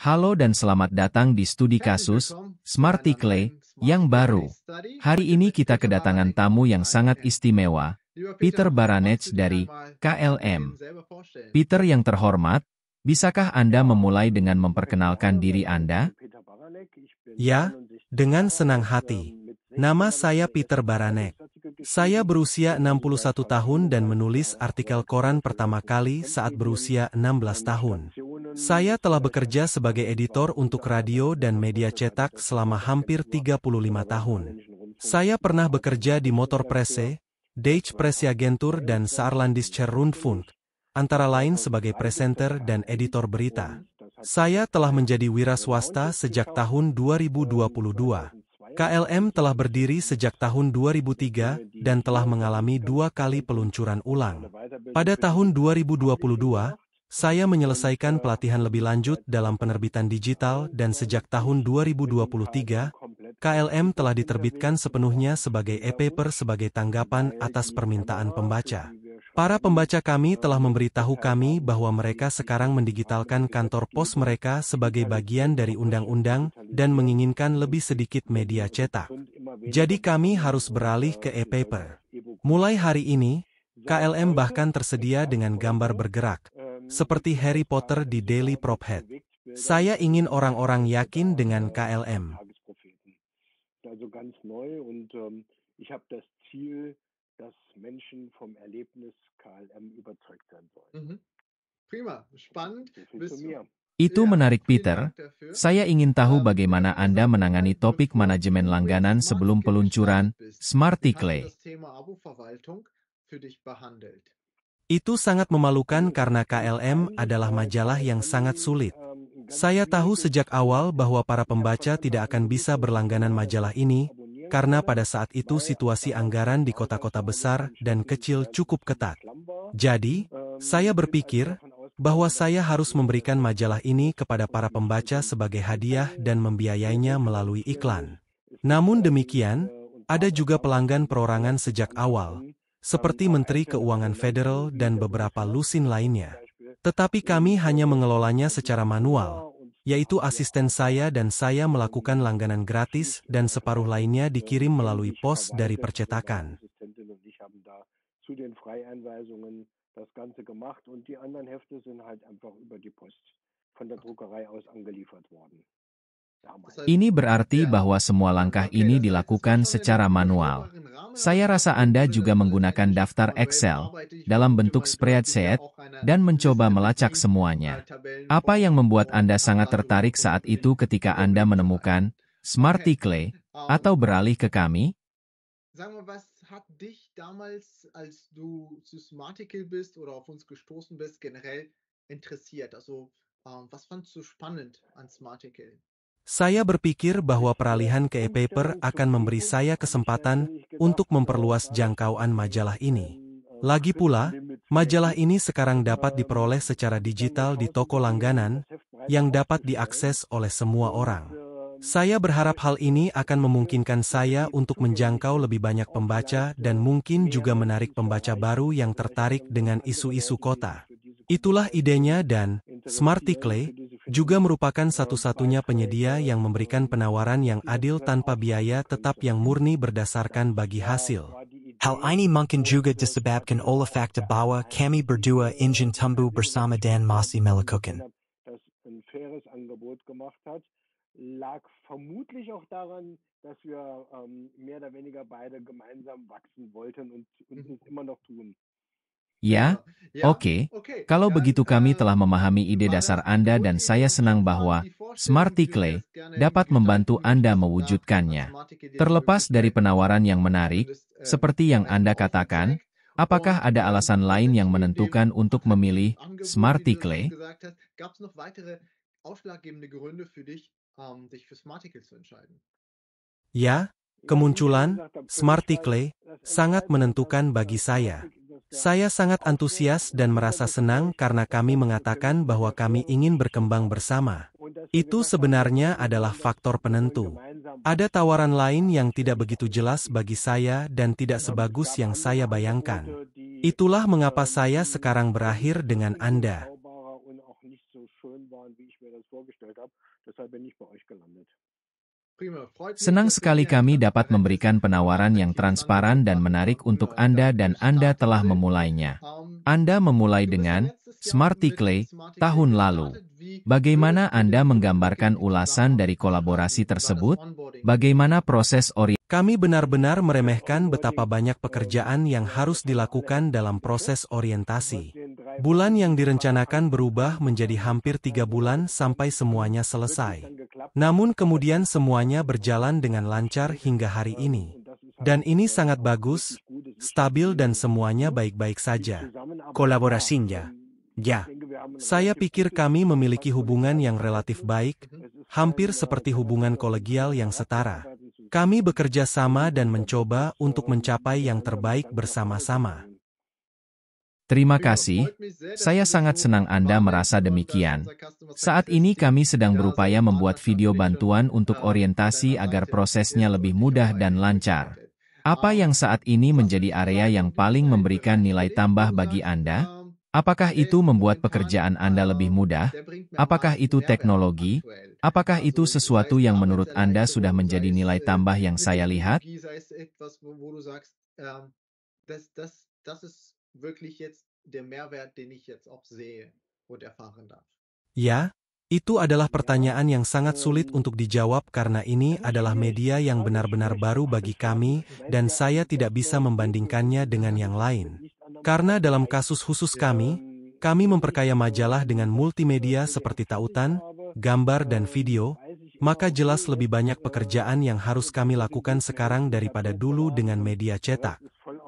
Halo dan selamat datang di studi kasus Smarticle yang baru. Hari ini kita kedatangan tamu yang sangat istimewa, Peter Baranec dari KLM. Peter yang terhormat, bisakah Anda memulai dengan memperkenalkan diri Anda? Ya, dengan senang hati. Nama saya Peter Baranec. Saya berusia 61 tahun dan menulis artikel koran pertama kali saat berusia 16 tahun. Saya telah bekerja sebagai editor untuk radio dan media cetak selama hampir 35 tahun. Saya pernah bekerja di Motor Presse, Deutsche Presseagentur dan Saarlandischer Rundfunk, antara lain sebagai presenter dan editor berita. Saya telah menjadi wira swasta sejak tahun 2022. KLM telah berdiri sejak tahun 2003 dan telah mengalami 2 kali peluncuran ulang. Pada tahun 2022, saya menyelesaikan pelatihan lebih lanjut dalam penerbitan digital dan sejak tahun 2023, KLM telah diterbitkan sepenuhnya sebagai e-paper sebagai tanggapan atas permintaan pembaca. Para pembaca kami telah memberitahu kami bahwa mereka sekarang mendigitalkan kantor pos mereka sebagai bagian dari undang-undang dan menginginkan lebih sedikit media cetak. Jadi kami harus beralih ke e-paper. Mulai hari ini, KLM bahkan tersedia dengan gambar bergerak, seperti Harry Potter di Daily Prophet. Saya ingin orang-orang yakin dengan KLM. dass Menschen vom Erlebnis KLM überzeugt sein sollen. Prima, spannend. Itu menarik Peter. Saya ingin tahu bagaimana Anda menangani topik manajemen langganan sebelum peluncuran Smarticle. Itu sangat memalukan karena KLM adalah majalah yang sangat sulit. Saya tahu sejak awal bahwa para pembaca tidak akan bisa berlangganan majalah ini, karena pada saat itu situasi anggaran di kota-kota besar dan kecil cukup ketat. Jadi, saya berpikir bahwa saya harus memberikan majalah ini kepada para pembaca sebagai hadiah dan membiayainya melalui iklan. Namun demikian, ada juga pelanggan perorangan sejak awal, seperti Menteri Keuangan Federal dan beberapa lusin lainnya. Tetapi kami hanya mengelolanya secara manual, yaitu asisten saya dan saya melakukan langganan gratis dan separuh lainnya dikirim melalui pos dari percetakan. Ini berarti bahwa semua langkah ini dilakukan secara manual. Saya rasa Anda juga menggunakan daftar Excel dalam bentuk spreadsheet dan mencoba melacak semuanya. Apa yang membuat Anda sangat tertarik saat itu ketika Anda menemukan Smarticle atau beralih ke kami? Was hat dich damals, als du zu Smarticle bist oder auf uns gestoßen bist, generell interessiert? Also, was fandst du spannend an Smarticle? Saya berpikir bahwa peralihan ke e-paper akan memberi saya kesempatan untuk memperluas jangkauan majalah ini. Lagi pula, majalah ini sekarang dapat diperoleh secara digital di toko langganan yang dapat diakses oleh semua orang. Saya berharap hal ini akan memungkinkan saya untuk menjangkau lebih banyak pembaca dan mungkin juga menarik pembaca baru yang tertarik dengan isu-isu kota. Itulah idenya dan Smarticle juga merupakan satu-satunya penyedia yang memberikan penawaran yang adil tanpa biaya tetap yang murni berdasarkan bagi hasil. Hal ini mungkin juga disebabkan oleh fakta bahwa kami berdua ingin tumbuh bersama dan masih melakukan. Lag vermutlich auch daran, dass wir mehr oder weniger beide gemeinsam wachsen wollten und es immer noch tun. Ya, oke. Kalau begitu kami telah memahami ide dasar Anda dan saya senang bahwa Smarticle dapat membantu Anda mewujudkannya. Terlepas dari penawaran yang menarik, seperti yang Anda katakan, apakah ada alasan lain yang menentukan untuk memilih Smarticle? Ya, kemunculan Smarticle sangat menentukan bagi saya. Saya sangat antusias dan merasa senang karena kami mengatakan bahwa kami ingin berkembang bersama. Itu sebenarnya adalah faktor penentu. Ada tawaran lain yang tidak begitu jelas bagi saya dan tidak sebagus yang saya bayangkan. Itulah mengapa saya sekarang berakhir dengan Anda. Senang sekali kami dapat memberikan penawaran yang transparan dan menarik untuk Anda dan Anda telah memulainya. Anda memulai dengan Smarticle tahun lalu. Bagaimana Anda menggambarkan ulasan dari kolaborasi tersebut? Bagaimana proses orientasi? Kami benar-benar meremehkan betapa banyak pekerjaan yang harus dilakukan dalam proses orientasi. Bulan yang direncanakan berubah menjadi hampir 3 bulan sampai semuanya selesai. Namun kemudian semuanya berjalan dengan lancar hingga hari ini. Dan ini sangat bagus, stabil dan semuanya baik-baik saja. Kolaborasinya. Ya. Saya pikir kami memiliki hubungan yang relatif baik, hampir seperti hubungan kolegial yang setara. Kami bekerja sama dan mencoba untuk mencapai yang terbaik bersama-sama. Terima kasih. Saya sangat senang Anda merasa demikian. Saat ini kami sedang berupaya membuat video bantuan untuk orientasi agar prosesnya lebih mudah dan lancar. Apa yang saat ini menjadi area yang paling memberikan nilai tambah bagi Anda? Apakah itu membuat pekerjaan Anda lebih mudah? Apakah itu teknologi? Apakah itu sesuatu yang menurut Anda sudah menjadi nilai tambah yang saya lihat? Ya, itu adalah pertanyaan yang sangat sulit untuk dijawab karena ini adalah media yang benar-benar baru bagi kami dan saya tidak bisa membandingkannya dengan yang lain. Karena dalam kasus khusus kami memperkaya majalah dengan multimedia seperti tautan, gambar dan video, maka jelas lebih banyak pekerjaan yang harus kami lakukan sekarang daripada dulu dengan media cetak.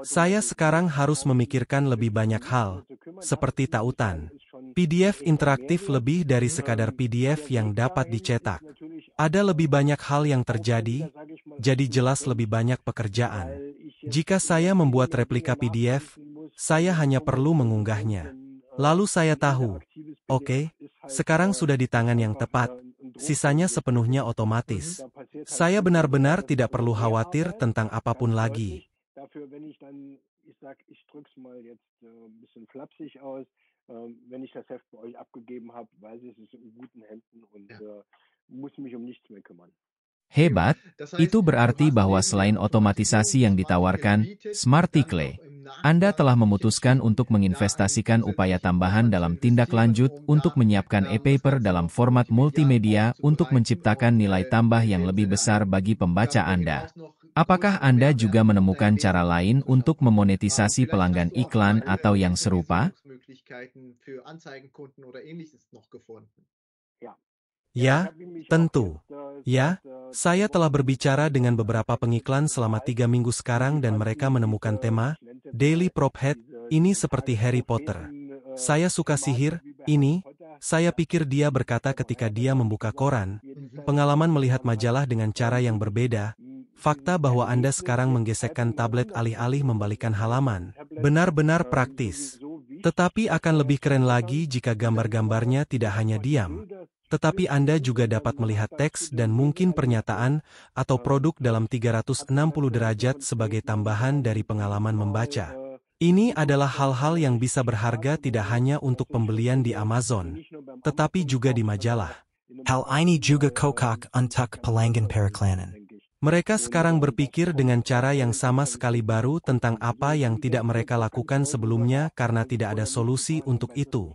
Saya sekarang harus memikirkan lebih banyak hal, seperti tautan. PDF interaktif lebih dari sekadar PDF yang dapat dicetak. Ada lebih banyak hal yang terjadi, jadi jelas lebih banyak pekerjaan. Jika saya membuat replika PDF, saya hanya perlu mengunggahnya. Lalu saya tahu, oke, sekarang sudah di tangan yang tepat, sisanya sepenuhnya otomatis. Saya benar-benar tidak perlu khawatir tentang apapun lagi. Hebat, itu berarti bahwa selain otomatisasi yang ditawarkan, Smarticle, Anda telah memutuskan untuk menginvestasikan upaya tambahan dalam tindak lanjut untuk menyiapkan e-paper dalam format multimedia untuk menciptakan nilai tambah yang lebih besar bagi pembaca Anda. Apakah Anda juga menemukan cara lain untuk memonetisasi pelanggan iklan atau yang serupa? Ya, tentu. Ya, saya telah berbicara dengan beberapa pengiklan selama 3 minggu sekarang dan mereka menemukan tema, Daily Prop Head, ini seperti Harry Potter. Saya suka sihir, ini, saya pikir dia berkata ketika dia membuka koran, pengalaman melihat majalah dengan cara yang berbeda, fakta bahwa Anda sekarang menggesekkan tablet alih-alih membalikan halaman, benar-benar praktis. Tetapi akan lebih keren lagi jika gambar-gambarnya tidak hanya diam, tetapi Anda juga dapat melihat teks dan mungkin pernyataan atau produk dalam 360 derajat sebagai tambahan dari pengalaman membaca. Ini adalah hal-hal yang bisa berharga tidak hanya untuk pembelian di Amazon, tetapi juga di majalah. Hal ini juga kokak untuk pelanggan periklanan. Mereka sekarang berpikir dengan cara yang sama sekali baru tentang apa yang tidak mereka lakukan sebelumnya karena tidak ada solusi untuk itu.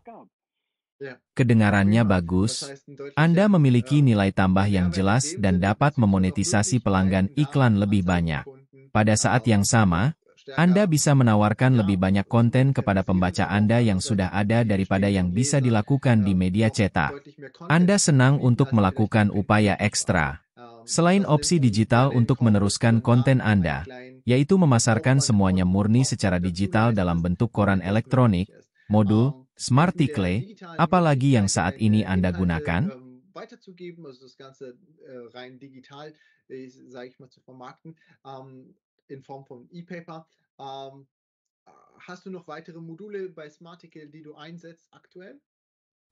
Kedengarannya bagus. Anda memiliki nilai tambah yang jelas dan dapat memonetisasi pelanggan iklan lebih banyak. Pada saat yang sama, Anda bisa menawarkan lebih banyak konten kepada pembaca Anda yang sudah ada daripada yang bisa dilakukan di media cetak. Anda senang untuk melakukan upaya ekstra. Selain opsi digital untuk meneruskan konten Anda, yaitu memasarkan semuanya murni secara digital dalam bentuk koran elektronik, modul, Smarticle, apalagi yang saat ini Anda gunakan?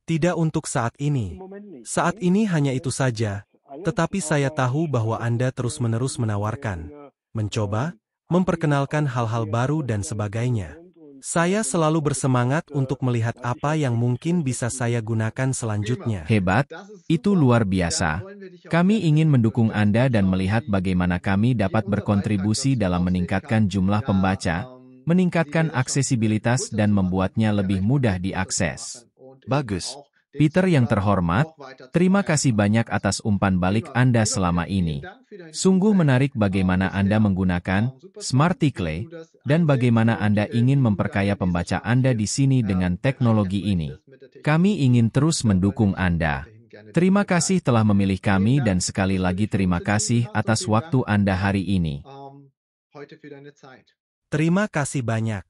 Tidak untuk saat ini. Saat ini hanya itu saja, tetapi saya tahu bahwa Anda terus-menerus menawarkan, mencoba, memperkenalkan hal-hal baru dan sebagainya. Saya selalu bersemangat untuk melihat apa yang mungkin bisa saya gunakan selanjutnya. Hebat, itu luar biasa. Kami ingin mendukung Anda dan melihat bagaimana kami dapat berkontribusi dalam meningkatkan jumlah pembaca, meningkatkan aksesibilitas dan membuatnya lebih mudah diakses. Bagus. Peter yang terhormat, terima kasih banyak atas umpan balik Anda selama ini. Sungguh menarik bagaimana Anda menggunakan Smarticle dan bagaimana Anda ingin memperkaya pembaca Anda di sini dengan teknologi ini. Kami ingin terus mendukung Anda. Terima kasih telah memilih kami dan sekali lagi terima kasih atas waktu Anda hari ini. Terima kasih banyak.